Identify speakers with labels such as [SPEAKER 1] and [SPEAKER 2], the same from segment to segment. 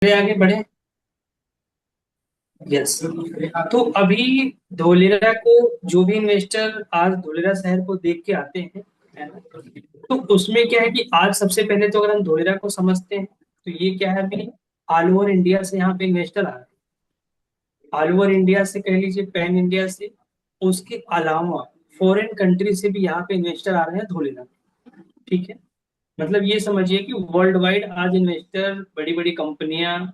[SPEAKER 1] आगे बढ़े। यस। तो अभी धोलेरा को जो भी इन्वेस्टर आज धोलेरा शहर को देख के आते हैं, है ना? तो उसमें क्या है कि आज सबसे पहले तो अगर हम धोलेरा को समझते हैं तो ये क्या है, अभी ऑल ओवर इंडिया से यहाँ पे इन्वेस्टर आ रहे हैं। ऑल ओवर इंडिया से कह लीजिए, पैन इंडिया से। उसके अलावा फॉरेन कंट्री से भी यहाँ पे इन्वेस्टर आ रहे हैं धोलेरा में। ठीक है। मतलब ये समझिए कि वर्ल्ड वाइड आज इन्वेस्टर, बड़ी बड़ी कंपनियां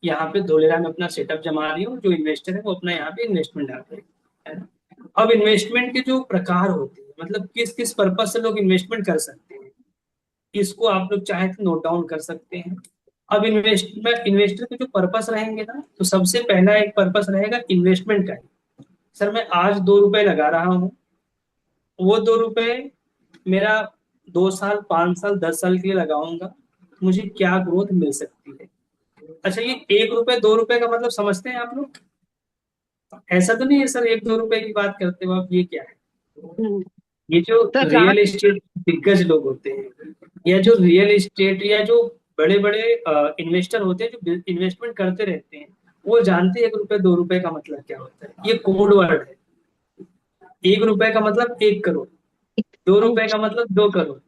[SPEAKER 1] यहाँ पे धोलेरा में अपना सेटअप जमा रही है, और जो इन्वेस्टर है वो अपना यहाँ पे इन्वेस्टमेंट डाल रहे हैं, है ना? अब इन्वेस्टमेंट के जो प्रकार होते हैं, मतलब किस किस पर्पज से लोग इन्वेस्टमेंट कर सकते हैं, इसको आप लोग चाहे तो नोट डाउन कर सकते हैं। अब इन्वेस्टमेंट इन्वेस्टर के जो पर्पस रहेंगे ना, तो सबसे पहला एक पर्पस रहेगा इन्वेस्टमेंट का ही। सर मैं आज 2 रुपए लगा रहा हूँ, वो 2 रुपए मेरा 2 साल, 5 साल, 10 साल के लिए लगाऊंगा, मुझे क्या ग्रोथ मिल सकती है। अच्छा, ये 1 रुपए 2 रुपए का मतलब समझते हैं आप लोग? ऐसा तो नहीं है सर, 1 2 रुपए की बात करते हो आप, ये क्या है?
[SPEAKER 2] हम्म।
[SPEAKER 1] ये जो
[SPEAKER 2] तो जहाँ
[SPEAKER 1] रियल एस्टेट दिग्गज लोग होते हैं, या जो रियल एस्टेट, या जो बड़े बड़े इन्वेस्टर होते हैं जो इन्वेस्टमेंट करते रहते हैं, वो जानते हैं 1 रुपए 2 रुपए का मतलब क्या होता है। ये कोड वर्ड है। 1 रुपए का मतलब 1 करोड़, 2 रुपए का मतलब 2 करोड़।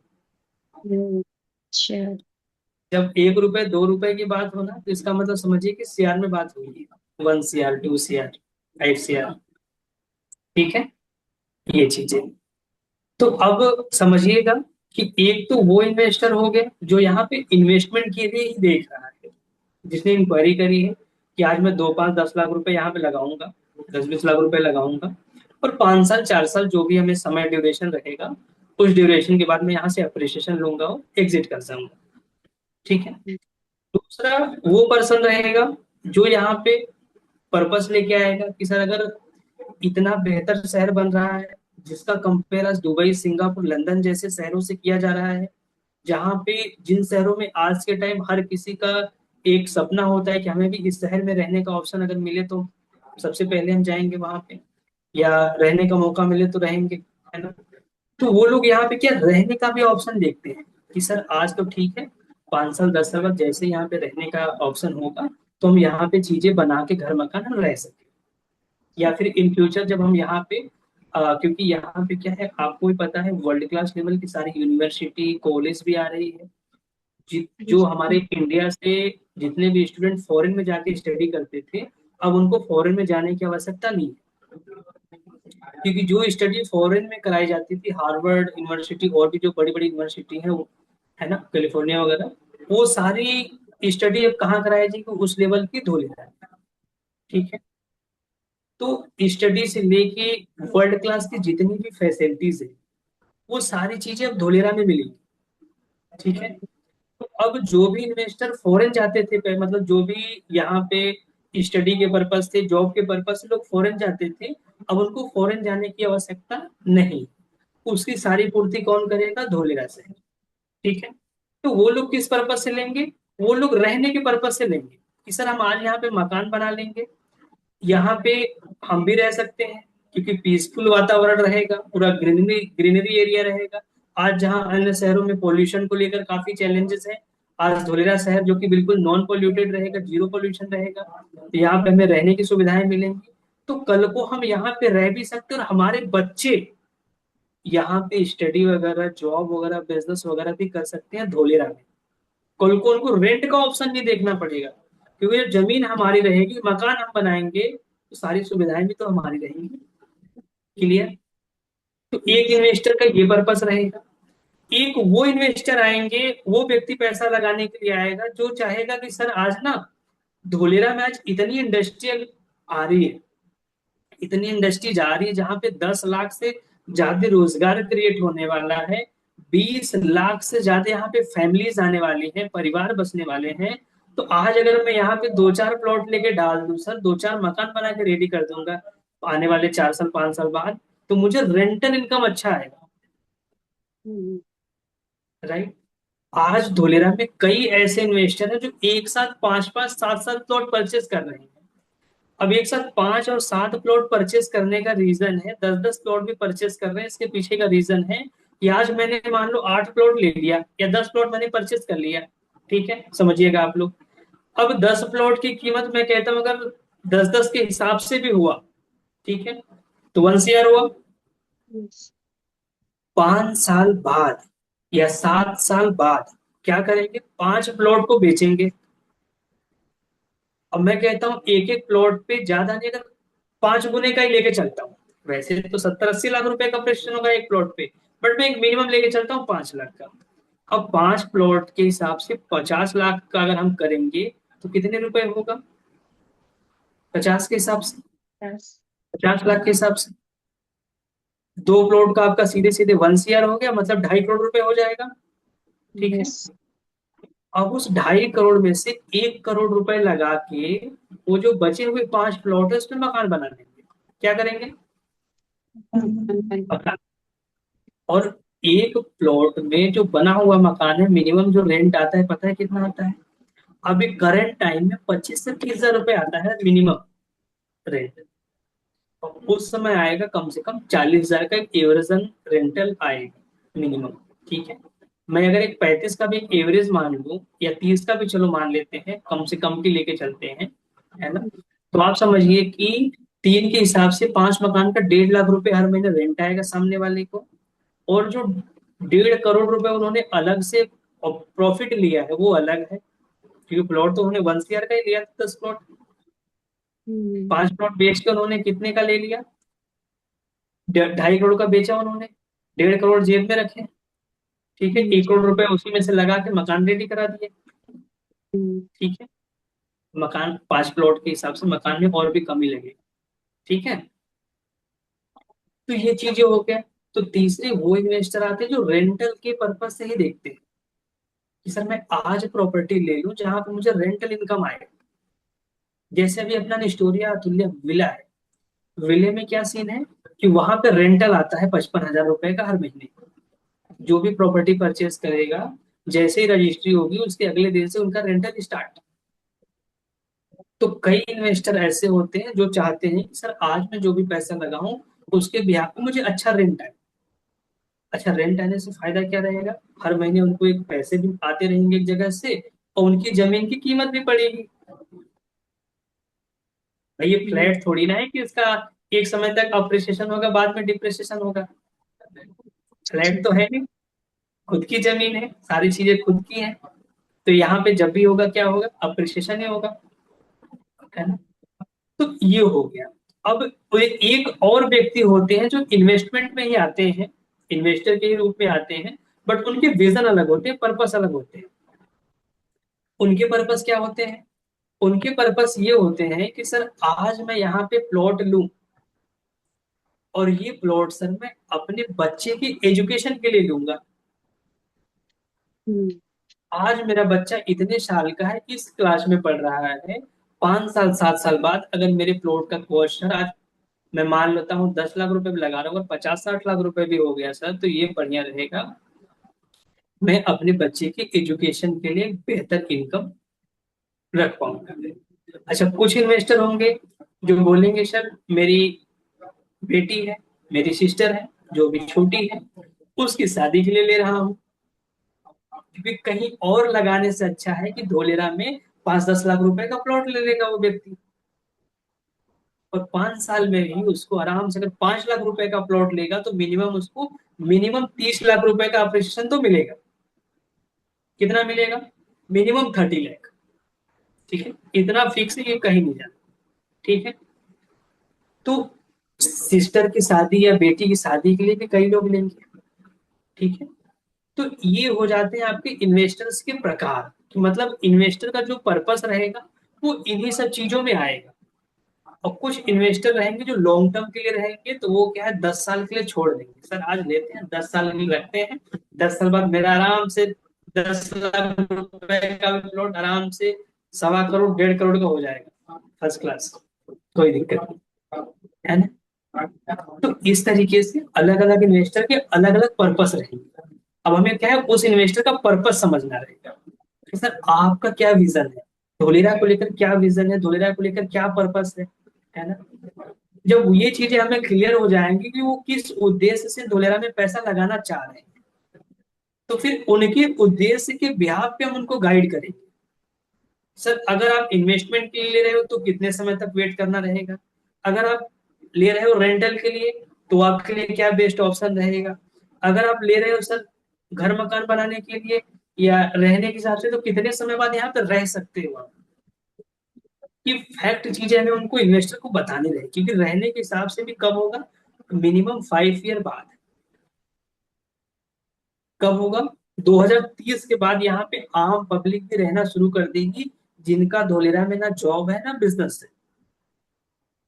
[SPEAKER 2] अच्छा।
[SPEAKER 1] जब 1 रुपए 2 रुपए की बात हो ना, तो इसका मतलब समझिए कि सीआर में बात हुई है। 1 CR, 2 CR, 5 CR। ठीक है, ये चीजें। तो अब समझिएगा कि एक तो वो इन्वेस्टर हो गए जो यहाँ पे इन्वेस्टमेंट के लिए ही देख रहा है, जिसने इंक्वायरी करी है कि आज मैं 2 5 10 लाख रुपए यहाँ पे लगाऊंगा, 10 20 लाख रुपए लगाऊंगा, और 5 साल 4 साल जो भी हमें समय ड्यूरेशन रहेगा, उस ड्यूरेशन के बाद मैं यहाँ से अप्रिसिएशन लूंगा और एग्जिट कर जाऊंगा। ठीक है। दूसरा वो पर्सन रहेगा जो यहाँ पे पर्पस लेके आएगा कि सर अगर इतना बेहतर शहर बन रहा है, जिसका कंपेयर आज दुबई, सिंगापुर, लंदन जैसे शहरों से किया जा रहा है, जहाँ पे जिन शहरों में आज के टाइम हर किसी का एक सपना होता है कि हमें भी इस शहर में रहने का ऑप्शन अगर मिले तो सबसे पहले हम जाएंगे वहां पे, या रहने का मौका मिले तो रहेंगे, है ना? तो वो लोग यहाँ पे क्या रहने का भी ऑप्शन देखते हैं कि सर आज तो ठीक है, 5 साल 10 साल बाद जैसे यहाँ पे रहने का ऑप्शन होगा, तो हम यहाँ पे चीजें बना के घर मकान हम रह सके। या फिर इन फ्यूचर जब हम यहाँ पे क्योंकि यहाँ पे क्या है आपको भी पता है, वर्ल्ड क्लास लेवल की सारी यूनिवर्सिटी कॉलेज भी आ रही है। जो हमारे इंडिया से जितने भी स्टूडेंट फॉरेन में जाके स्टडी करते थे, अब उनको फॉरेन में जाने की आवश्यकता नहीं है, क्योंकि जो स्टडी फॉरेन में कराई जाती थी, हार्वर्ड यूनिवर्सिटी और भी जो बड़ी बड़ी यूनिवर्सिटी है वो, है ना, कैलिफोर्निया वगैरह, वो सारी स्टडी अब कहाँ कराई जाएगी, उस लेवल की धो लेता है। ठीक है। तो स्टडी से लेके वर्ल्ड क्लास की जितनी भी फैसिलिटीज है, वो सारी चीजें अब धोलेरा में मिलेंगी। ठीक है। तो अब जो भी इन्वेस्टर फॉरेन जाते थे, मतलब जो भी यहाँ पे स्टडी के पर्पज से, जॉब के पर्पज से लोग फॉरेन जाते थे, अब उनको फॉरेन जाने की आवश्यकता नहीं। उसकी सारी पूर्ति कौन करेगा? धोलेरा से। ठीक है। तो वो लोग किस पर्पज से लेंगे? वो लोग रहने के पर्पज से लेंगे कि सर हम आज यहाँ पे मकान बना लेंगे, यहाँ पे हम भी रह सकते हैं, क्योंकि पीसफुल वातावरण रहेगा, पूरा ग्रीनरी ग्रीनरी एरिया रहेगा। आज जहाँ अन्य शहरों में पोल्यूशन को लेकर काफी चैलेंजेस है, आज धोलेरा शहर जो कि बिल्कुल नॉन पोल्यूटेड रहेगा, जीरो पोल्यूशन रहेगा, तो यहाँ पे हमें रहने की सुविधाएं मिलेंगी। तो कल को हम यहाँ पे रह भी सकते हैं, और हमारे बच्चे यहाँ पे स्टडी वगैरह, जॉब वगैरह, बिजनेस वगैरह भी कर सकते हैं धोलेरा में। कल को उनको रेंट का ऑप्शन नहीं देखना पड़ेगा, क्योंकि जब जमीन हमारी रहेगी, मकान हम बनाएंगे, तो सारी सुविधाएं भी तो हमारी रहेंगी। क्लियर? तो एक इन्वेस्टर का ये पर्पस रहेगा। एक वो इन्वेस्टर आएंगे, वो व्यक्ति पैसा लगाने के लिए आएगा जो चाहेगा कि सर आज ना धोलेरा में आज इतनी इंडस्ट्रियल आ रही है, इतनी इंडस्ट्री जा रही है, जहां पे 10 लाख से ज्यादा रोजगार क्रिएट होने वाला है, 20 लाख से ज्यादा यहाँ पे फैमिलीज आने वाली हैं, परिवार बसने वाले हैं। तो आज अगर मैं यहाँ पे 2 4 प्लॉट लेके डाल दूं सर, 2 4 मकान बना के रेडी कर दूंगा, आने वाले 4 साल 5 साल बाद, तो मुझे रेंटल इनकम अच्छा आएगा। राइट। आज धोलेरा में कई ऐसे इन्वेस्टर हैं जो एक साथ 5 5 7 7 प्लॉट परचेस कर रहे हैं। अब एक साथ 5 और 7 प्लॉट परचेस करने का रीजन है, 10 10 प्लॉट भी परचेस कर रहे हैं, इसके पीछे का रीजन है कि आज मैंने मान लो 8 प्लॉट ले लिया, या 10 प्लॉट मैंने परचेस कर लिया। ठीक है, समझिएगा आप लोग। अब 10 प्लॉट की कीमत मैं कहता हूं अगर 10-10 के हिसाब से भी हुआ, ठीक है, तो 1 CR हुआ।
[SPEAKER 2] yes,
[SPEAKER 1] 5 साल बाद या 7 साल बाद क्या करेंगे, 5 प्लॉट को बेचेंगे। अब मैं कहता हूँ एक एक प्लॉट पे ज्यादा नहीं, अगर 5 गुने का ही लेके चलता हूँ, वैसे तो 70-80 लाख रुपए का ऑपरेशन होगा एक प्लॉट पे, बट मैं एक मिनिमम लेके चलता हूँ 5 लाख का। अब 5 प्लॉट के हिसाब से 50 लाख का अगर हम करेंगे तो कितने रुपए होगा, 50 के हिसाब से,
[SPEAKER 2] yes,
[SPEAKER 1] 50 लाख के हिसाब से 2 प्लॉट का आपका सीधे सीधे 1 CR हो गया, मतलब 2.5 करोड़ रुपए हो जाएगा। ठीक है।
[SPEAKER 2] yes,
[SPEAKER 1] अब उस 2.5 करोड़ में से 1 करोड़ रुपए लगा के वो जो बचे हुए 5 प्लॉट है उसमें मकान बना देंगे। क्या करेंगे, मकान। और एक प्लॉट में जो बना हुआ मकान है मिनिमम जो रेंट आता है पता है कितना आता है, अभी करंट टाइम में 25 से 30 हजार रुपए आता है मिनिमम रेंट। और उस समय आएगा कम से कम 40 हजार का एक एवरेजन रेंटल आएगा मिनिमम। ठीक है। मैं अगर एक 35 का भी एक एवरेज मान लूं या 30 का भी चलो मान लेते हैं, कम से कम की लेके चलते हैं, है ना, तो आप समझिए कि 3 के हिसाब से 5 मकान का 1.5 लाख रुपए हर महीने रेंट आएगा सामने वाले को। और जो 1.5 करोड़ रुपए उन्होंने अलग से प्रॉफिट लिया है वो अलग है, क्योंकि प्लॉट तो उन्होंने 1 CR का ही लिया था, 10 प्लॉट।
[SPEAKER 2] हम्म,
[SPEAKER 1] 5 प्लॉट बेच के उन्होंने कितने का ले लिया, 2.5 करोड़ का बेचा उन्होंने, 1.5 करोड़ जेब में रखे। ठीक है, 1 करोड़ रुपए उसी में से लगा के मकान रेडी करा दिए।
[SPEAKER 2] हम्म,
[SPEAKER 1] ठीक है। मकान 5 प्लॉट के हिसाब से मकान में और भी कमी लगे। ठीक है। तो ये चीजें हो गया। तो तीसरे वो इन्वेस्टर आते हैं जो रेंटल के पर्पज से ही देखते हैं कि सर मैं आज प्रॉपर्टी ले लूं जहां पर मुझे रेंटल इनकम आए। जैसे अभी अपना निष्ठोरिया अतुल्य विला है, विले में क्या सीन है कि वहां पे रेंटल आता है 55 हजार रुपए का हर महीने। जो भी प्रॉपर्टी परचेस करेगा, जैसे ही रजिस्ट्री होगी उसके अगले दिन से उनका रेंटल स्टार्ट। तो कई इन्वेस्टर ऐसे होते हैं जो चाहते हैं कि सर आज मैं जो भी पैसा लगाऊं उसके ब्याह पे मुझे अच्छा रेंट आए। अच्छा रेंट आने से फायदा क्या रहेगा, हर महीने उनको एक पैसे भी आते रहेंगे एक जगह से, और उनकी जमीन की कीमत भी बढ़ेगी। भाई ये
[SPEAKER 2] हम्म,
[SPEAKER 1] फ्लैट थोड़ी ना है कि उसका एक समय तक अप्रिसिएशन होगा बाद में डिप्रिसिएशन होगा। फ्लैट तो है नहीं, खुद की जमीन है, सारी चीजें खुद की हैं। तो यहाँ पे जब भी होगा क्या होगा, अप्रिसिएशन ही होगा, है ना। तो ये हो गया। अब कोई एक और व्यक्ति होते हैं जो इन्वेस्टमेंट में ही आते हैं, इन्वेस्टर के ही रूप में आते हैं, बट उनके विजन अलग होते हैं, पर्पस अलग होते हैं। उनके पर्पस क्या होते हैं, उनके पर्पस ये होते हैं कि सर आज मैं यहाँ पे प्लॉट लूं, और ये प्लॉट सर मैं अपने बच्चे की एजुकेशन के लिए लूंगा।
[SPEAKER 2] हम्म,
[SPEAKER 1] आज मेरा बच्चा इतने साल का है, इस क्लास में पढ़ रहा है, 5 साल 7 साल बाद अगर मेरे प्लॉट का कॉस्ट सर आज मैं मान लेता हूँ 10 लाख रुपए भी लगा रहा हूँ, अगर 50-60 लाख रुपए भी हो गया सर, तो ये बढ़िया रहेगा। मैं अपने बच्चे की एजुकेशन के लिए बेहतर इनकम रख पाऊंगा। अच्छा कुछ इन्वेस्टर होंगे जो बोलेंगे सर मेरी बेटी है, मेरी सिस्टर है जो भी छोटी है, उसकी शादी के लिए ले रहा हूँ, क्योंकि कहीं और लगाने से अच्छा है कि धोलेरा में 5-10 लाख रुपए का प्लॉट ले लेगा वो व्यक्ति, और 5 साल में ही उसको आराम से, अगर 5 लाख रुपए का प्लॉट लेगा तो मिनिमम उसको मिनिमम 30 लाख रुपए का अप्रिसिएशन तो मिलेगा। कितना मिलेगा, मिनिमम 30 लाख। ठीक है, इतना फिक्स है, ये कहीं नहीं जाता। ठीक है। तो सिस्टर की शादी या बेटी की शादी के लिए भी कई लोग लेंगे। ठीक है। तो ये हो जाते हैं आपके इन्वेस्टर्स के प्रकार, कि मतलब इन्वेस्टर का जो पर्पस रहेगा वो इन्हीं सब चीजों में आएगा। और कुछ इन्वेस्टर रहेंगे जो लॉन्ग टर्म के लिए रहेंगे, तो वो क्या है 10 साल के लिए छोड़ देंगे, सर आज लेते हैं 10 साल के लिए रखते हैं, 10 साल बाद मेरा आराम से 10 लाख रुपए का भी प्लॉट आराम से 1.25 करोड़ 1.5 करोड़ का हो जाएगा, फर्स्ट क्लास, कोई दिक्कत नहीं, है ना। तो इस तरीके से अलग अलग इन्वेस्टर के अलग अलग पर्पस रहेंगे। अब हमें क्या है उस इन्वेस्टर का पर्पस समझना रहेगा कि सर आपका क्या विजन है, धोलेरा को लेकर क्या विजन है, धोलेरा को लेकर क्या पर्पस है ना। जब ये चीजें हमें क्लियर हो जाएंगी कि वो किस उद्देश्य से धोलेरा में पैसा लगाना चाह रहे हैं, तो फिर उनके उद्देश्य के बिहाफ पे हम उनको गाइड करेंगे। सर अगर आप इन्वेस्टमेंट के लिए ले रहे हो तो कितने समय तक वेट करना रहेगा? अगर आप ले रहे हो रेंटल के लिए तो आपके लिए क्या बेस्ट ऑप्शन रहेगा? अगर आप ले रहे हो सर घर मकान बनाने के लिए या रहने के हिसाब से, तो कितने समय बाद यहाँ पे रह सकते हो आप? ये फैक्ट चीजें हमें उनको इन्वेस्टर को बतानी रहे, क्योंकि रहने के हिसाब से भी कब होगा? मिनिमम 5 ईयर बाद। कब होगा? 2030 के बाद यहाँ पे आम पब्लिक भी रहना शुरू कर देगी, जिनका धोलेरा में ना जॉब है ना बिजनेस है।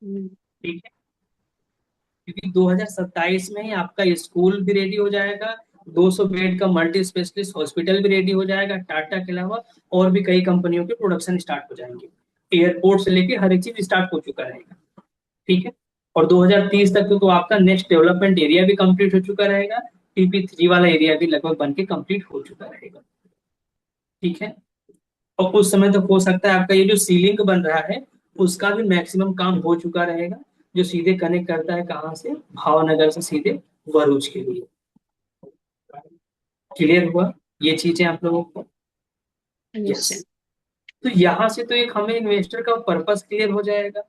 [SPEAKER 2] हम्म,
[SPEAKER 1] ठीक है, क्योंकि 2027 में ही आपका स्कूल भी रेडी हो जाएगा, 200 बेड का मल्टी स्पेशलिस्ट हॉस्पिटल भी रेडी हो जाएगा टाटा के अलावा, और भी कई कंपनियों के प्रोडक्शन स्टार्ट हो जाएंगे। एयरपोर्ट से लेके हर एक चीज स्टार्ट हो चुका रहेगा। ठीक है, और 2030 तक तो आपका नेक्स्ट डेवलपमेंट एरिया भी कंप्लीट हो चुका रहेगा, TP3 वाला एरिया भी लगभग बन के कंप्लीट हो चुका रहेगा। ठीक है, और कुछ समय तक हो सकता है आपका ये जो सीलिंग बन रहा है उसका भी मैक्सिमम काम हो चुका रहेगा, जो सीधे कनेक्ट करता है कहाँ से, भावनगर से सीधे भरूच के लिए। क्लियर हुआ ये चीजें आप लोगों को? यस।
[SPEAKER 2] understand.
[SPEAKER 1] तो यहाँ से तो एक हमें इन्वेस्टर का पर्पस क्लियर हो जाएगा,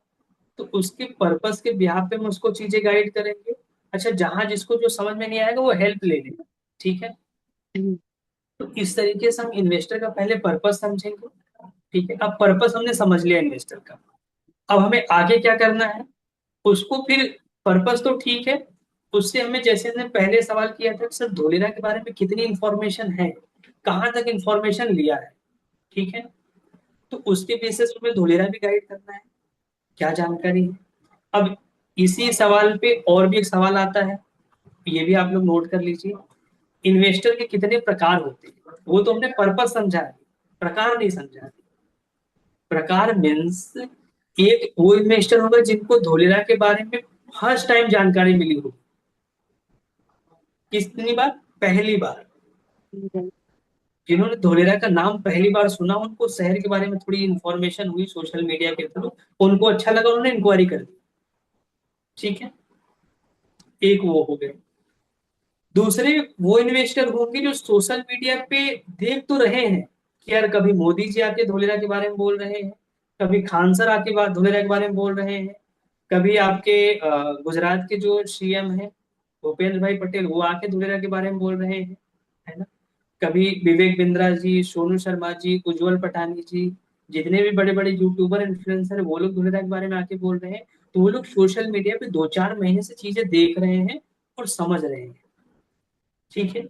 [SPEAKER 1] तो उसके पर्पस के बिहाफ पे हम उसको चीजें गाइड करेंगे। अच्छा, जहां जिसको जो समझ में नहीं आएगा वो हेल्प ले लेगा। ठीक है,
[SPEAKER 2] हम्म,
[SPEAKER 1] तो इस तरीके से हम इन्वेस्टर का पहले पर्पस समझेंगे। ठीक है, अब पर्पस हमने समझ लिया इन्वेस्टर का, अब हमें आगे क्या करना है उसको फिर। पर्पस तो ठीक है, उससे हमें जैसे हमने पहले सवाल किया था कि सर धोलेरा के बारे में कितनी इंफॉर्मेशन है, कहाँ तक इंफॉर्मेशन लिया है। ठीक है, तो उसके बेसिस पे हमें धोलेरा भी गाइड करना है, क्या जानकारी है। अब इसी सवाल पे और भी एक सवाल आता है, ये भी आप लोग नोट कर लीजिए। इन्वेस्टर के कितने प्रकार होते हैं, वो तो हमने पर्पस समझा है, प्रकार नहीं समझा है। प्रकार मीन्स एक वो इन्वेस्टर होगा जिनको धोलेरा के बारे में फर्स्ट टाइम जानकारी मिली हो। कितनी बार? पहली बार।
[SPEAKER 2] हम्म,
[SPEAKER 1] जिन्होंने धोलेरा का नाम पहली बार सुना, उनको शहर के बारे में थोड़ी इन्फॉर्मेशन हुई सोशल मीडिया के थ्रू, उनको अच्छा लगा, उन्होंने इंक्वायरी कर दी। ठीक है, एक वो हो गए। दूसरे वो इन्वेस्टर होंगे जो सोशल मीडिया पे देख तो रहे हैं कि यार कभी मोदी जी आके धोलेरा के बारे में बोल रहे हैं, कभी खान सर आके बात धोलेरा के बारे में बोल रहे हैं, कभी आपके गुजरात के जो CM हैं भूपेंद्र भाई पटेल वो आके धोलेरा के बारे में बोल रहे हैं, है ना। कभी विवेक बिंद्रा जी, सोनू शर्मा जी, उज्जवल पठानी जी, जितने भी बड़े बड़े यूट्यूबर इन्फ्लुएंसर है वो लोग धोलेरा के बारे में आके बोल रहे हैं। तो वो लोग सोशल मीडिया पे 2-4 महीने से चीजें देख रहे हैं और समझ रहे हैं। ठीक है,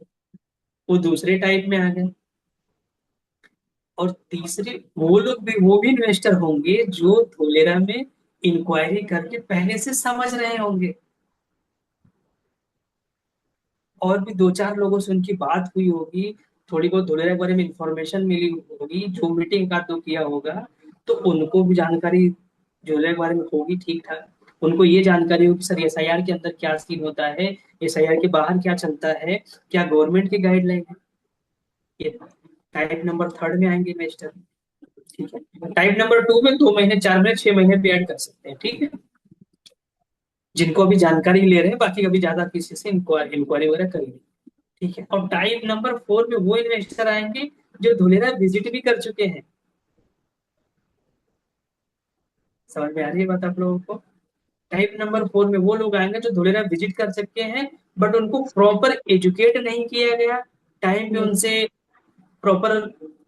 [SPEAKER 1] वो दूसरे टाइप में आ गए। और तीसरे वो लोग भी, वो भी इन्वेस्टर होंगे जो धोलेरा में इंक्वायरी करके पहले से समझ रहे होंगे, और भी 2-4 लोगों से उनकी बात हुई होगी, थोड़ी बहुत धोलेरा के बारे में इंफॉर्मेशन मिली होगी, जो मीटिंग का तो किया होगा, तो उनको भी जानकारी धोलेरा के बारे में होगी ठीक ठाक। उनको ये जानकारी होगी सर SIR के अंदर क्या सीन होता है, SIR के बाहर क्या चलता है, क्या गवर्नमेंट की गाइडलाइन है। ये टाइप नंबर थर्ड में आएंगे इन्वेस्टर। ठीक है, टाइप नंबर 2 में 2 महीने, 4 महीने, 6 महीने भी ऐड कर सकते हैं। ठीक है, जिनको अभी जानकारी ले रहे हैं, बाकी अभी ज्यादा किसी से इंक्वायरी वगैरह करेंगे। ठीक है, और टाइप नंबर 4 में वो इन्वेस्टर आएंगे जो धुलेरा विजिट भी कर चुके हैं। समझ में आ रही है बात आप लोगों को? टाइप नंबर 4 में वो लोग आएंगे जो धुलेरा विजिट कर सकते हैं, बट उनको प्रॉपर एजुकेट नहीं किया गया, टाइम पे
[SPEAKER 2] हम्म,
[SPEAKER 1] उनसे प्रॉपर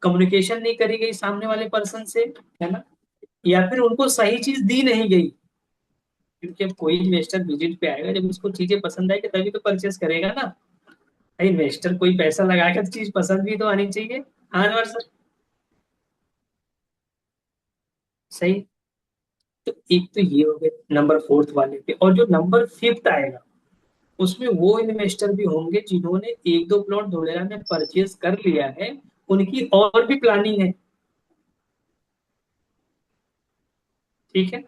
[SPEAKER 1] कम्युनिकेशन नहीं करी गई सामने वाले पर्सन से, है ना, या फिर उनको सही चीज दी नहीं गई। क्योंकि अब कोई इन्वेस्टर विजिट पे आएगा, जब उसको चीजें पसंद आएगी तभी तो परचेस करेगा ना। भाई इन्वेस्टर कोई पैसा लगाएगा तो चीज पसंद भी तो आनी चाहिए। हाँ अनवर सर, सही। तो एक तो ये हो गया नंबर फोर्थ वाले पे, और जो नंबर फिफ्थ आएगा उसमें वो इन्वेस्टर भी होंगे जिन्होंने एक दो प्लॉट धोलेरा में परचेज कर लिया है, उनकी और भी प्लानिंग है। ठीक है,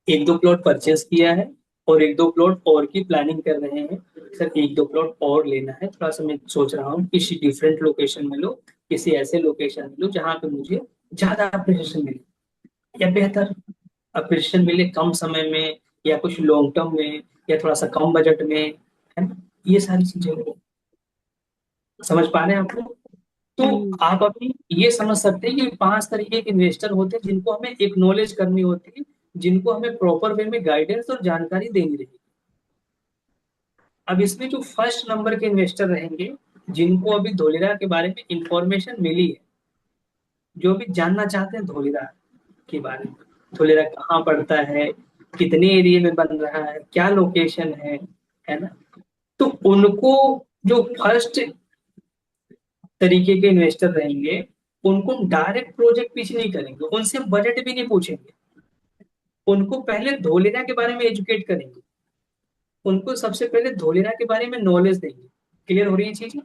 [SPEAKER 1] एक दो प्लॉट परचेज किया है और एक दो प्लॉट और की प्लानिंग कर रहे हैं। सर एक दो प्लॉट और लेना है, थोड़ा सा मैं सोच रहा हूँ किसी डिफरेंट लोकेशन में लो, किसी ऐसे लोकेशन में लो जहाँ पे मुझे ज्यादा अप्रिसिएशन मिले, या बेहतर अप्रिसिएशन मिले कम समय में, या कुछ लॉन्ग टर्म में, या थोड़ा सा कम बजट में, है ना। ये सारी चीजें हो, समझ पा रहे हैं आप लोग? तो आप अभी ये समझ सकते हैं कि 5 तरीके के इन्वेस्टर होते हैं जिनको हमें एक्नॉलेज करनी होती है, जिनको हमें प्रॉपर वे में गाइडेंस और जानकारी देनी रहेगी। अब इसमें जो फर्स्ट नंबर के इन्वेस्टर रहेंगे, जिनको अभी धोलेरा के बारे में इंफॉर्मेशन मिली है, जो भी जानना चाहते हैं धोलेरा के बारे में, धोलेरा कहाँ पड़ता है, कितने एरिया में बन रहा है, क्या लोकेशन है ना। तो उनको, जो फर्स्ट तरीके के इन्वेस्टर रहेंगे, उनको डायरेक्ट प्रोजेक्ट पिच नहीं करेंगे, उनसे बजट भी नहीं पूछेंगे, उनको पहले धोलेरा के बारे में एजुकेट करेंगे, उनको सबसे पहले धोलेरा के बारे में नॉलेज देंगे। क्लियर हो रही है चीज?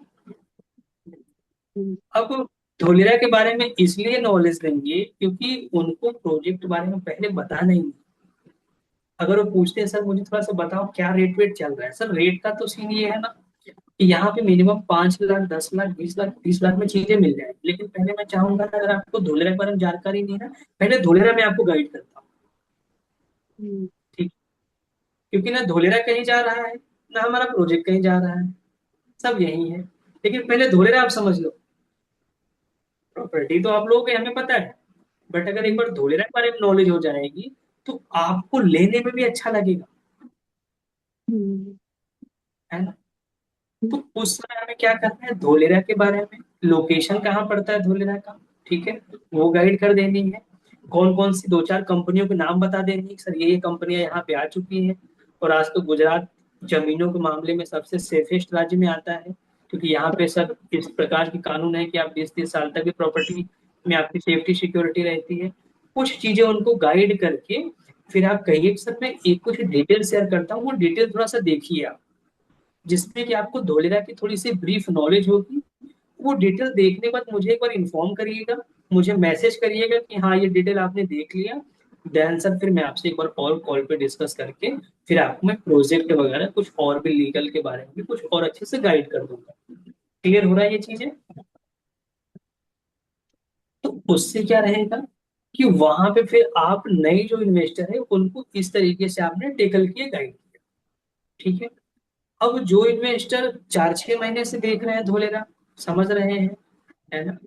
[SPEAKER 1] अब धोलेरा के बारे में इसलिए नॉलेज देंगे क्योंकि उनको प्रोजेक्ट बारे में पहले बता नहीं। अगर वो पूछते हैं सर मुझे थोड़ा सा बताओ क्या रेट वेट चल रहा है, सर रेट का तो सीन ये है ना कि यहाँ पे मिनिमम 5 लाख 10 लाख 20 लाख 30 लाख में चीजें मिल जाए, लेकिन पहले मैं चाहूंगा ना, अगर आपको धोलेरा के बारे में जानकारी नहीं है ना, पहले धोलेरा में आपको गाइड करता हूँ। ठीक। क्योंकि ना धोलेरा कहीं जा रहा है, ना हमारा प्रोजेक्ट कहीं जा रहा है, सब यही है। लेकिन पहले धोलेरा आप समझ लो, प्रॉपर्टी तो आप लोगों के हमें पता है, बट अगर एक बार धोलेरा के बारे में नॉलेज हो जाएगी तो आपको लेने में भी अच्छा लगेगा, है ना। तो उस समय हमें क्या करना है, धोलेरा के बारे में, लोकेशन कहाँ पड़ता है धोलेरा का, ठीक है, वो गाइड कर देनी है। कौन कौन सी 2 4 कंपनियों के नाम बता देनी है, सर ये कंपनियां यहाँ पे आ चुकी हैं। और आज तो गुजरात जमीनों के मामले में सबसे सेफेस्ट राज्य में आता है, क्योंकि यहाँ पे सर इस प्रकार की कानून है कि आप 20 30 साल तक की प्रॉपर्टी में आपकी सेफ्टी सिक्योरिटी रहती है। कुछ चीजें उनको गाइड करके फिर आप कहिए कि सर मैं एक कुछ डिटेल शेयर करता हूँ, वो डिटेल थोड़ा सा देखिए आप, जिसमें कि आपको धोलेरा की थोड़ी सी ब्रीफ नॉलेज होगी। वो डिटेल देखने के बाद मुझे एक बार इन्फॉर्म करिएगा, मुझे मैसेज करिएगा कि हाँ ये डिटेल आपने देख लिया। देन सर फिर मैं आपसे एक बार और कॉल पे डिस्कस करके फिर आपको मैं प्रोजेक्ट वगैरह कुछ और भी लीगल के बारे में भी कुछ और अच्छे से गाइड कर दूंगा। क्लियर हो रहा है ये चीजें? तो उससे क्या रहेगा कि वहां पे फिर आप नए जो इन्वेस्टर है उनको इस तरीके से आपने टेकल किया, गाइड किया। ठीक है। अब जो इन्वेस्टर 4 6 महीने से देख रहे हैं धोलेरा, समझ रहे हैं, है ना,